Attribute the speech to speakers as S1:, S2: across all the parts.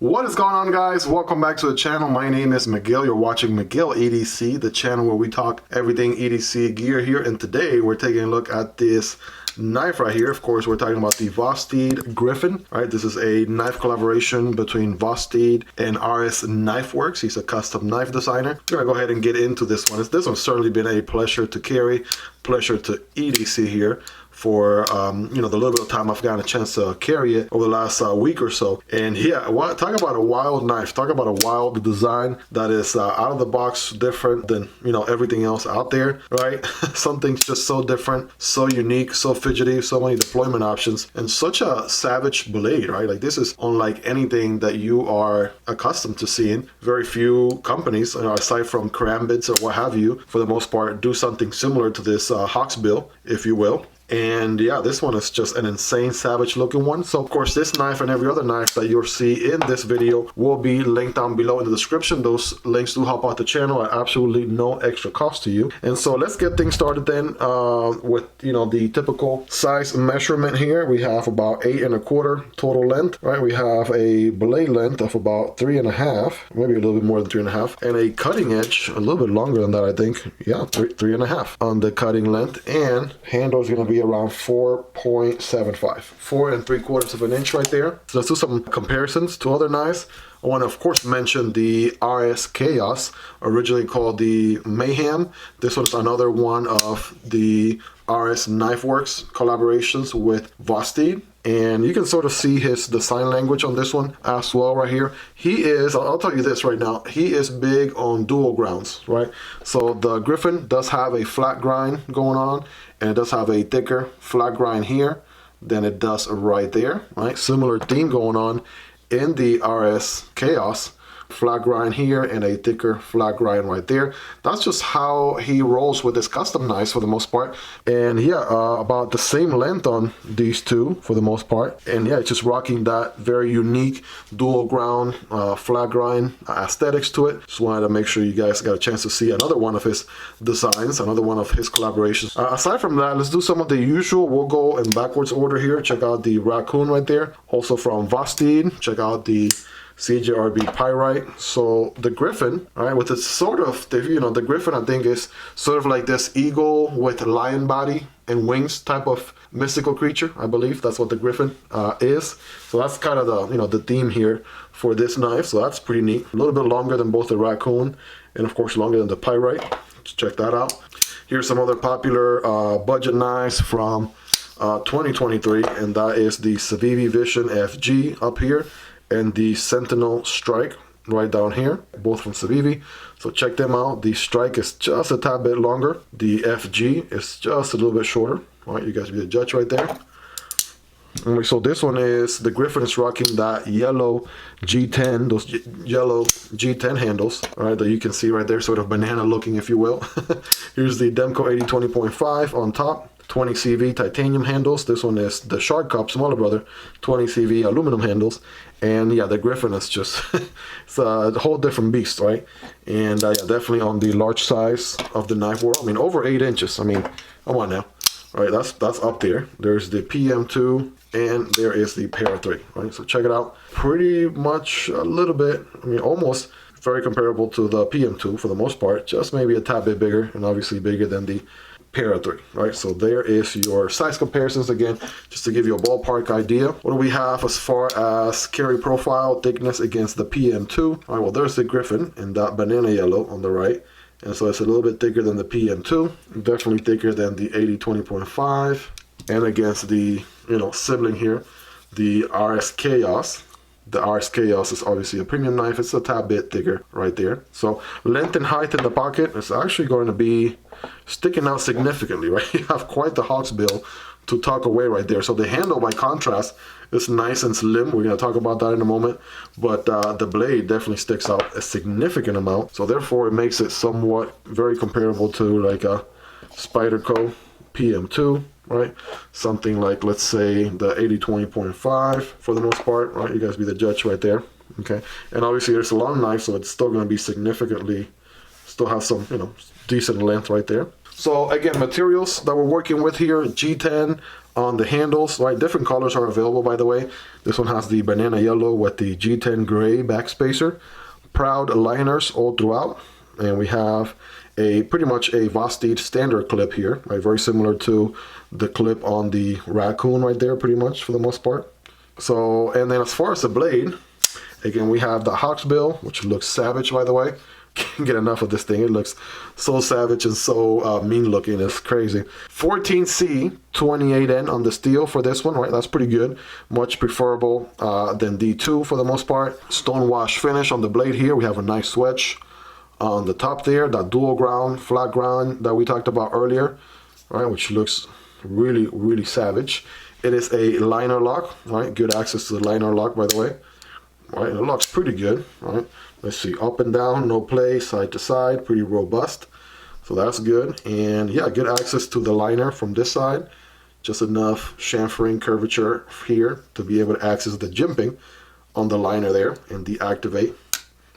S1: What is going on, guys? Welcome back to the channel. My name is Miguel. You're watching Miguel EDC, the channel where we talk everything EDC gear here. And today we're taking a look at this knife right here. Of course, we're talking about the Vosteed Griffin, right? This is a knife collaboration between Vosteed and RS Knife Works. He's a custom knife designer. We're gonna go ahead and get into this one. This one's certainly been a pleasure to carry, pleasure to EDC here for the little bit of time I've gotten a chance to carry it over the last week or so. And yeah, talk about a wild knife, talk about a wild design that is out of the box, different than everything else out there, right? Something's just so different, so unique, so fidgety, so many deployment options, and such a savage blade, right? Like, this is unlike anything that you are accustomed to seeing. Very few companies, aside from karambits or what have you, for the most part, do something similar to this hawksbill, if you will. And yeah, this one is just an insane, savage looking one. So of course, this knife and every other knife that you'll see in this video will be linked down below in the description. Those links do help out the channel at absolutely no extra cost to you. And so let's get things started then with the typical size measurement here. We have about 8 1/4 total length, right? We have a blade length of about 3 1/2, maybe a little bit more than 3 1/2, and a cutting edge a little bit longer than that, I think. Yeah, 3 1/2 on the cutting length, and handle is going to be around 4.75, 4 3/4 of an inch right there. So let's do some comparisons to other knives. I want to, of course, mention the RSKAOS, originally called the Mayhem. This was another one of the RS Knife Works collaborations with Vosteed. And you can sort of see the sign language on this one as well right here. He is, I'll tell you this right now, he is big on dual grounds, right? So the Griffin does have a flat grind going on, and it does have a thicker flat grind here than it does right there, right? Similar theme going on in the RSKAOS. Flat grind here and a thicker flat grind right there. That's just how he rolls with his custom knives for the most part. And yeah, about the same length on these two for the most part. And yeah, it's just rocking that very unique dual ground flat grind aesthetics to it. Just wanted to make sure you guys got a chance to see another one of his designs, another one of his collaborations. Aside from that, let's do some of the usual. We'll go in backwards order here. Check out the Raccoon right there, also from Vosteed. Check out the CJRB Pyrite. So the Griffin, all right, with its sort of, the Griffin, I think, is sort of like this eagle with a lion body and wings type of mystical creature. I believe that's what the Griffin is. So that's kind of the theme here for this knife. So that's pretty neat. A little bit longer than both the Raccoon and of course longer than the Pyrite. Let's check that out. Here's some other popular budget knives from 2023, and that is the Civivi Vision FG up here, and the Sentinel Strike right down here, both from Civivi. So check them out. The Strike is just a tad bit longer. The FG is just a little bit shorter. All right, you guys be the judge right there. And so this one is, the Griffin is rocking that yellow G10, those yellow G10 handles, all right, that you can see right there, sort of banana looking, if you will. Here's the Demko AD 20.5 on top. 20 CV titanium handles. This one is the Shark Cub, smaller brother, 20 CV aluminum handles. And yeah, the Griffin is just, it's a whole different beast, right? And yeah, definitely on the large size of the knife world. I mean, over 8 inches. I mean, come on now. All right, that's up there. There's the PM2 and there is the Para 3, right? So check it out. Pretty much a little bit, I mean, almost very comparable to the PM2 for the most part, just maybe a tad bit bigger, and obviously bigger than the Para 3, right? So there is your size comparisons again, just to give you a ballpark idea. What do we have as far as carry profile thickness against the PM2? All right, well, there's the Griffin in that banana yellow on the right. And so it's a little bit thicker than the PM2, definitely thicker than the 80-20.5. And against the, sibling here, the RSKAOS. The RSKAOS is obviously a premium knife. It's a tad bit thicker right there. So length and height in the pocket is actually going to be sticking out significantly, right? You have quite the hawksbill to tuck away right there. So the handle, by contrast, is nice and slim. We're going to talk about that in a moment. But the blade definitely sticks out a significant amount. So therefore, it makes it somewhat very comparable to like a Spyderco PM2. Right, something like, let's say, the 80-20.5 for the most part, right? You guys be the judge right there. Okay, and obviously it's a long knife, so it's still going to be significantly, still have some decent length right there. So again, materials that we're working with here, G10 on the handles, right? Different colors are available, by the way. This one has the banana yellow with the G10 gray backspacer. Proud liners all throughout. And we have pretty much a Vosteed standard clip here, right? Very similar to the clip on the Raccoon right there, pretty much for the most part. So, and then as far as the blade, again, we have the Hawksbill, which looks savage, by the way. Can't get enough of this thing. It looks so savage and so mean looking. It's crazy. 14C 28N on the steel for this one, right? That's pretty good. Much preferable than D2 for the most part. Stonewash finish on the blade here. We have a nice switch on the top there. That dual ground, flat ground that we talked about earlier, right? Which looks really, really savage. It is a liner lock, right? Good access to the liner lock, by the way. Right, it looks pretty good, right? Let's see, up and down, no play, side to side, pretty robust. So that's good. And yeah, good access to the liner from this side. Just enough chamfering curvature here to be able to access the jimping on the liner there and deactivate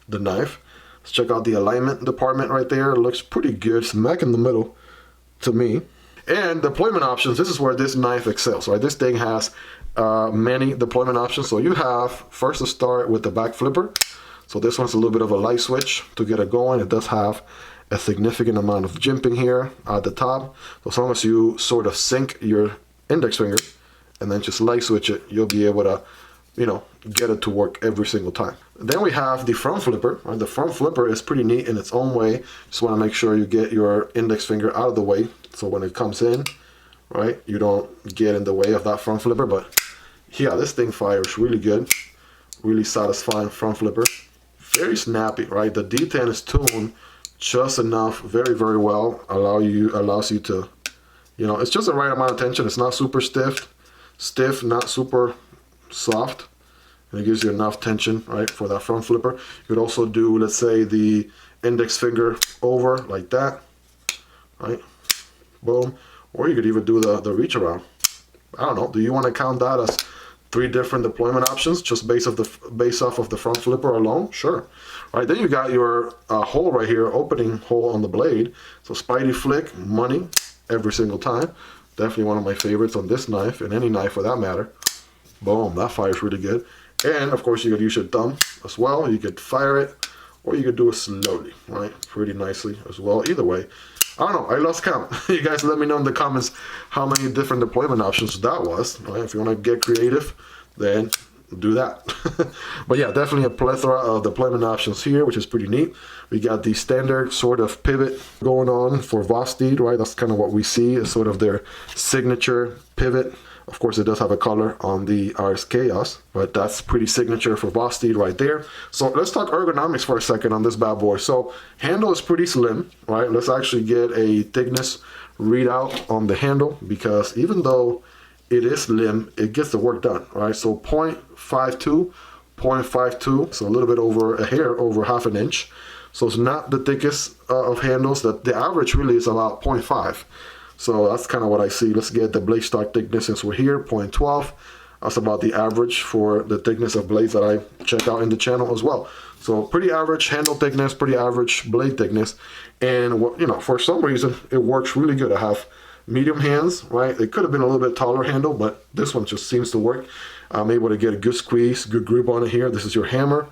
S1: the knife. Let's check out the alignment department right there. It looks pretty good, smack in the middle to me. And deployment options, this is where this knife excels, right? This thing has many deployment options. So you have, first to start with the back flipper. So this one's a little bit of a light switch to get it going. It does have a significant amount of jimping here at the top. So as long as you sort of sync your index finger and then just light switch it, you'll be able to, you know, get it to work every single time. Then we have the front flipper, right? The front flipper is pretty neat in its own way. Just want to make sure you get your index finger out of the way. So when it comes in, right, you don't get in the way of that front flipper. But yeah, this thing fires really good. Really satisfying front flipper. Very snappy, right? The D10 is tuned just enough, very, very well. Allows you to, you know, it's just the right amount of tension. It's not super stiff, not super soft. And it gives you enough tension, right, for that front flipper. You could also do, let's say, the index finger over like that, right? Boom. Or you could even do the reach around. I don't know. Do you want to count that as 3 different deployment options just based off of the front flipper alone? Sure. All right, then you got your hole right here, opening hole on the blade. So Spidey flick, money, every single time. Definitely one of my favorites on this knife, and any knife for that matter. Boom, that fires really good. And of course you could use your thumb as well. You could fire it, or you could do it slowly, right? Pretty nicely as well. Either way, I don't know, I lost count. You guys let me know in the comments how many different deployment options that was, right? If you want to get creative, then do that. But yeah, definitely a plethora of deployment options here, which is pretty neat. We got the standard sort of pivot going on for Vosteed, right? That's kind of what we see is sort of their signature pivot. Of course, it does have a color on the RSKAOS, but that's pretty signature for Vosteed right there. So let's talk ergonomics for a second on this bad boy. So handle is pretty slim, right? Let's actually get a thickness readout on the handle, because even though it is slim, it gets the work done, right? So 0.52, so a little bit over a hair over half an inch. So it's not the thickest of handles. That the average really is about 0.5. So that's kind of what I see. Let's get the blade stock thickness since we're here, 0.12. That's about the average for the thickness of blades that I check out in the channel as well. So pretty average handle thickness, pretty average blade thickness. And what, you know, for some reason, it works really good. I have medium hands, right? It could have been a little bit taller handle, but this one just seems to work. I'm able to get a good squeeze, good grip on it here. This is your hammer.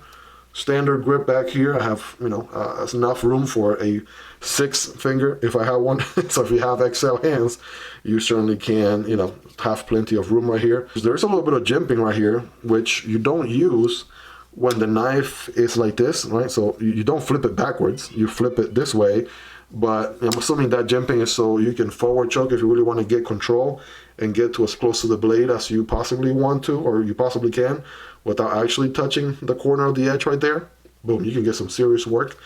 S1: Standard grip back here. I have, you know, enough room for a 6 finger if I have one. So if you have XL hands, you certainly can, you know, have plenty of room right here. There's a little bit of jimping right here, which you don't use when the knife is like this, right? So you don't flip it backwards, you flip it this way. But I'm assuming that jimping is so you can forward choke if you really want to get control and get to as close to the blade as you possibly want to, or you possibly can, without actually touching the corner of the edge right there. Boom, you can get some serious work.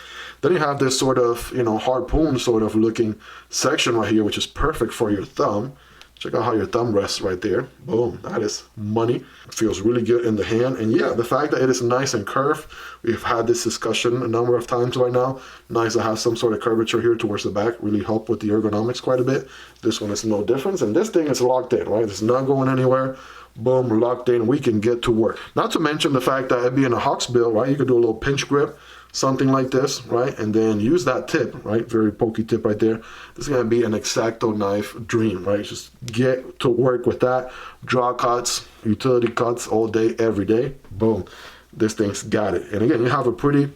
S1: Then you have this sort of, you know, harpoon sort of looking section right here, which is perfect for your thumb. Check out how your thumb rests right there. Boom, that is money. It feels really good in the hand. And yeah, the fact that it is nice and curved, we've had this discussion a number of times right now. Nice to have some sort of curvature here towards the back, really help with the ergonomics quite a bit. This one is no difference, and this thing is locked in, right? It's not going anywhere. Boom, locked in, we can get to work. Not to mention the fact that it being a Hawksbill, right? You could do a little pinch grip something like this, right? And then use that tip, right? Very pokey tip right there. This is gonna be an X-Acto knife dream, right? Just get to work with that. Draw cuts, utility cuts all day, every day. Boom, this thing's got it. And again, you have a pretty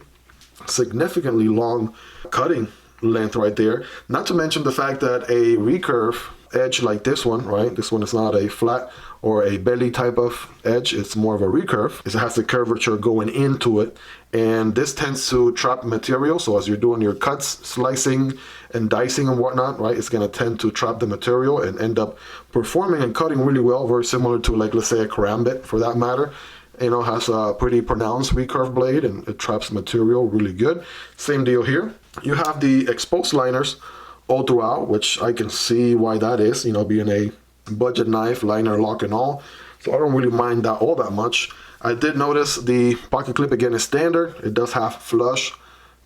S1: significantly long cutting length right there. Not to mention the fact that a recurve edge like this one, right? This one is not a flat or a belly type of edge. It's more of a recurve. It has the curvature going into it. And this tends to trap material. So as you're doing your cuts, slicing and dicing and whatnot, right? It's gonna tend to trap the material and end up performing and cutting really well. Very similar to, like, let's say a karambit for that matter. You know, has a pretty pronounced recurve blade and it traps material really good. Same deal here. You have the exposed liners all throughout, which I can see why that is, you know, being a budget knife, liner, lock and all. So I don't really mind that all that much. I did notice the pocket clip again is standard. It does have flush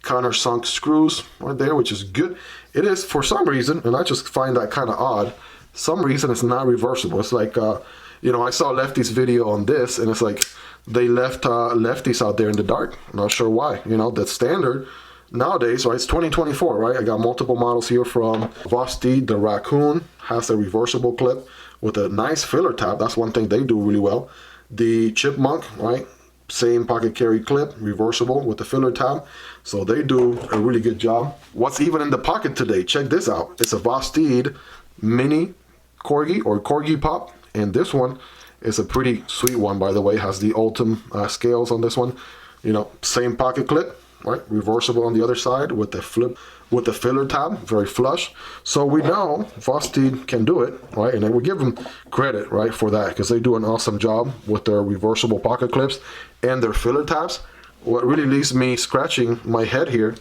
S1: countersunk screws right there, which is good. It is, for some reason, and I just find that kind of odd, some reason it's not reversible. It's like, you know, I saw Lefty's video on this and it's like they left lefties out there in the dark. I'm not sure why. You know, that's standard nowadays, right? It's 2024, right? I got multiple models here from Vosteed. The Raccoon has a reversible clip with a nice filler tab. That's one thing they do really well. The Chipmunk, right? Same pocket carry clip, reversible with the filler tab. So they do a really good job. What's even in the pocket today? Check this out. It's a Vosteed Mini Corgi or Corgi Pup. And this one is a pretty sweet one, by the way. It has the Ultim scales on this one. You know, same pocket clip, right? Reversible on the other side with the flip, with the filler tab, very flush. So we know Vosteed can do it, right? And we give them credit, right, for that, because they do an awesome job with their reversible pocket clips and their filler tabs. What really leaves me scratching my head here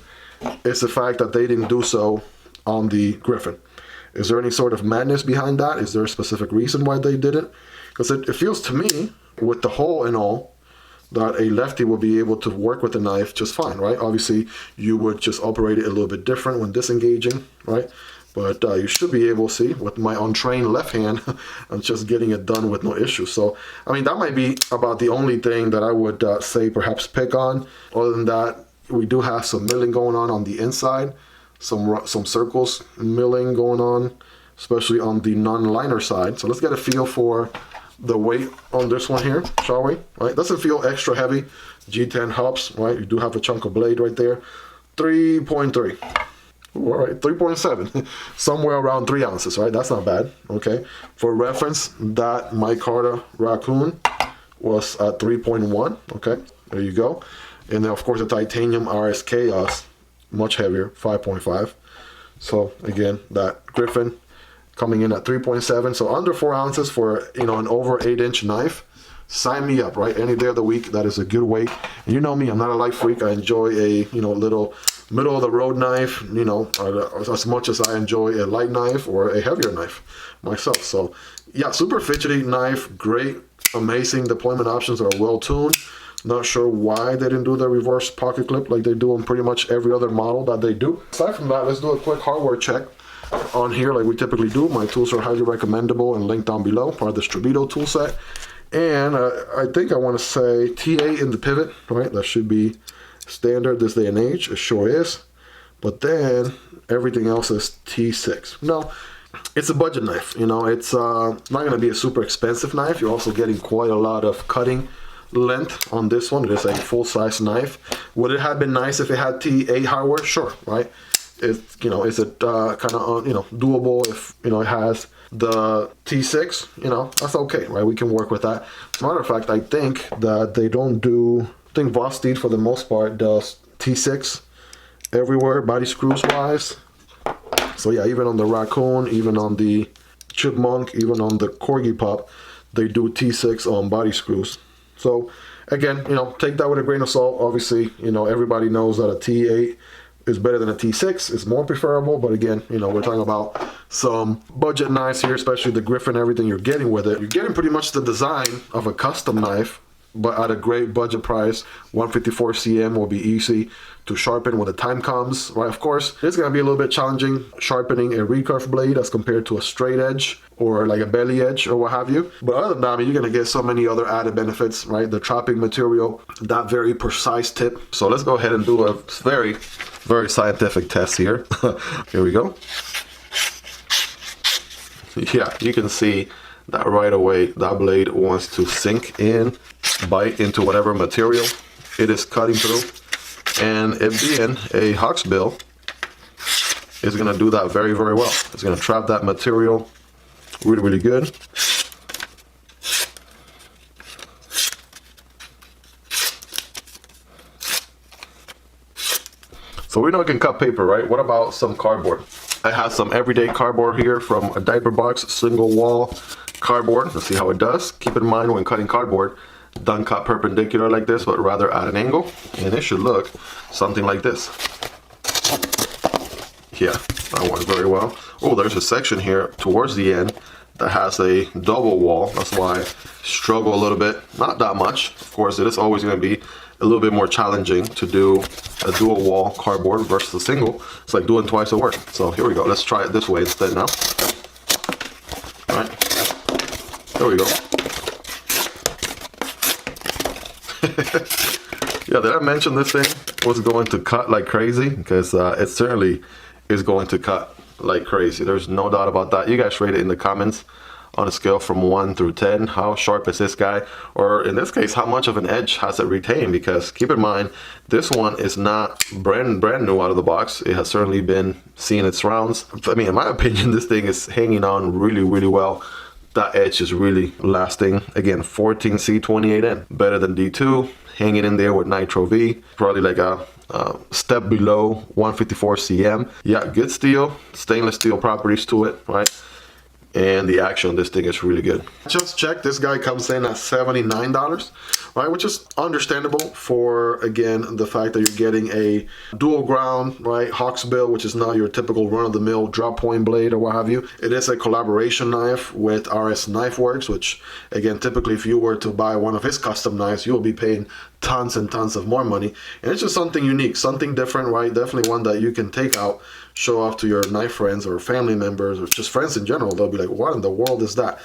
S1: is the fact that they didn't do so on the Griffin. Is there any sort of madness behind that? Is there a specific reason why they did it? Because it feels to me, with the hole and all, that a lefty will be able to work with the knife just fine, right? Obviously, you would just operate it a little bit different when disengaging, right? But you should be able to see, with my untrained left hand, I'm just getting it done with no issue. So, I mean, that might be about the only thing that I would say perhaps pick on. Other than that, we do have some milling going on the inside. Some circles milling going on, especially on the non-liner side. So let's get a feel for the weight on this one here, shall we? Right, doesn't feel extra heavy. G10 helps, right? You do have a chunk of blade right there. 3.3. All right, 3.7. Somewhere around 3 ounces, right? That's not bad. Okay. For reference, that micarta Raccoon was at 3.1. Okay, there you go. And then of course the titanium RSKAOS, much heavier, 5.5. So again, that Griffin coming in at 3.7, so under 4 ounces for, you know, an over 8-inch knife. Sign me up, right? Any day of the week, that is a good weight. And you know me, I'm not a light freak. I enjoy a, you know, little middle of the road knife, you know, as much as I enjoy a light knife or a heavier knife myself. So yeah, super fidgety knife, great, amazing deployment options, are well tuned. Not sure why they didn't do the reverse pocket clip like they do on pretty much every other model that they do. Aside from that, let's do a quick hardware check on here like we typically do. My tools are highly recommendable and linked down below, part of the Distributo tool set. And I think I want to say TA in the pivot, right? That should be standard this day and age. It sure is. But then everything else is T6. No, it's a budget knife. You know, it's not going to be a super expensive knife. You're also getting quite a lot of cutting length on this one. It is a full-size knife. Would it have been nice if it had TA hardware? Sure, right? It's, you know, is it kind of, you know, doable if, you know, it has the T6, you know, that's okay, right? We can work with that. As a matter of fact, I think that they don't do, I think Vosteed for the most part does T6 everywhere, body screws wise. So yeah, even on the Raccoon, even on the Chipmunk, even on the Corgi Pup, they do T6 on body screws. So again, you know, take that with a grain of salt. Obviously, you know, everybody knows that a T8 is better than a T6. It's more preferable, but again, you know, we're talking about some budget knives here, especially the Griffin, everything you're getting with it. You're getting pretty much the design of a custom knife, but at a great budget price. 154 cm will be easy to sharpen when the time comes, right? Of course, it's gonna be a little bit challenging sharpening a recurve blade as compared to a straight edge or like a belly edge or what have you. But other than that, I mean, you're gonna get so many other added benefits, right? The trapping material, that very precise tip. So let's go ahead and do a very, very scientific test here. Here we go. Yeah, you can see that right away, that blade wants to sink in, bite into whatever material it is cutting through. And it being a hawksbill, is gonna do that very, very well. It's gonna trap that material really, really good. So we know it can cut paper, right? What about some cardboard? I have some everyday cardboard here from a diaper box, single wall cardboard. Let's see how it does. Keep in mind when cutting cardboard, don't cut perpendicular like this, but rather at an angle, and it should look something like this. Yeah, that works very well. Oh, there's a section here towards the end that has a double wall. That's why I struggle a little bit. Not that much. Of course, it is always going to be a little bit more challenging to do a dual wall cardboard versus a single. It's like doing twice the work. So here we go. Let's try it this way instead now. All right. There we go. Yeah, did I mention this thing was going to cut like crazy? Because it certainly is going to cut like crazy. There's no doubt about that. You guys rate it in the comments on a scale from 1 through 10. How sharp is this guy? Or in this case, how much of an edge has it retained? Because keep in mind, this one is not brand new out of the box. It has certainly been seeing its rounds. I mean, in my opinion, this thing is hanging on really, really well. That edge is really lasting. Again, 14C28N, better than D2, hanging in there with Nitro V, probably like a step below 154 cm. Yeah, good steel, stainless steel properties to it, right? And the action on this thing is really good. Just check, this guy comes in at $79, right? Which is understandable for, again, the fact that you're getting a dual ground, right? Hawksbill, which is not your typical run-of-the-mill drop point blade or what have you. It is a collaboration knife with RS Knife Works, which, again, typically if you were to buy one of his custom knives, you'll be paying tons and tons of more money. And it's just something unique, something different, right? Definitely one that you can take out, show off to your knife friends or family members or just friends in general. They'll be like, what in the world is that?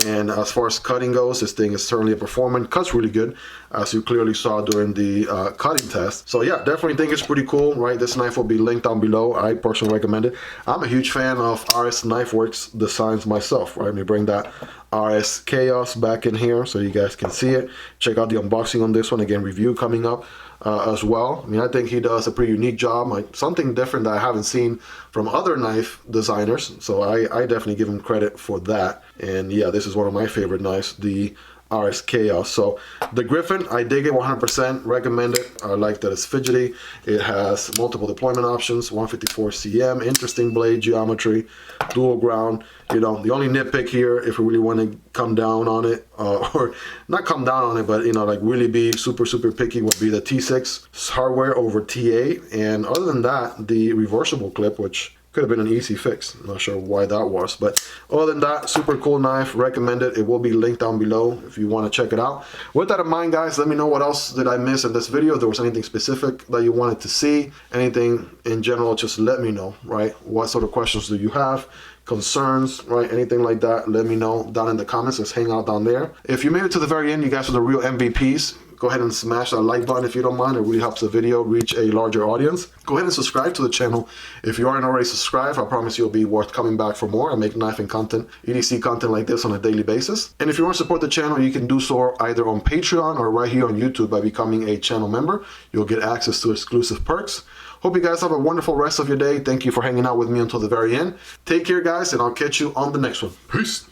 S1: And as far as cutting goes, this thing is certainly a performance. Cuts really good, as you clearly saw during the cutting test. So yeah, definitely think it's pretty cool, right? This knife will be linked down below. I personally recommend it. I'm a huge fan of RS Knife Works designs myself, right? Let me bring that RSKAOS back in here so you guys can see it. Check out the unboxing on this one. Again, review coming up as well. I mean, I think he does a pretty unique job, like something different that I haven't seen from other knife designers. So I definitely give him credit for that. And yeah, this is one of my favorite knives, the RSKAOS. So the Griffin, I dig it 100%, recommend it. I like that it's fidgety. It has multiple deployment options, 154 cm, interesting blade geometry, dual ground. You know, the only nitpick here, if we really want to come down on it, or not come down on it, but, you know, like really be super, super picky, would be the T6 hardware over T8. And other than that, the reversible clip, which could have been an easy fix. I'm not sure why that was, but other than that, super cool knife, recommend it. It will be linked down below if you want to check it out. With that in mind, guys, let me know what else did I miss in this video. If there was anything specific that you wanted to see, anything in general, just let me know, right? What sort of questions do you have? Concerns, right? Anything like that, let me know down in the comments. Let's hang out down there. If you made it to the very end, you guys are the real MVPs. Go ahead and smash that like button if you don't mind. It really helps the video reach a larger audience. Go ahead and subscribe to the channel. If you aren't already subscribed, I promise you'll be worth coming back for more. I make knifing content, EDC content like this on a daily basis. And if you want to support the channel, you can do so either on Patreon or right here on YouTube by becoming a channel member. You'll get access to exclusive perks. Hope you guys have a wonderful rest of your day. Thank you for hanging out with me until the very end. Take care, guys, and I'll catch you on the next one. Peace.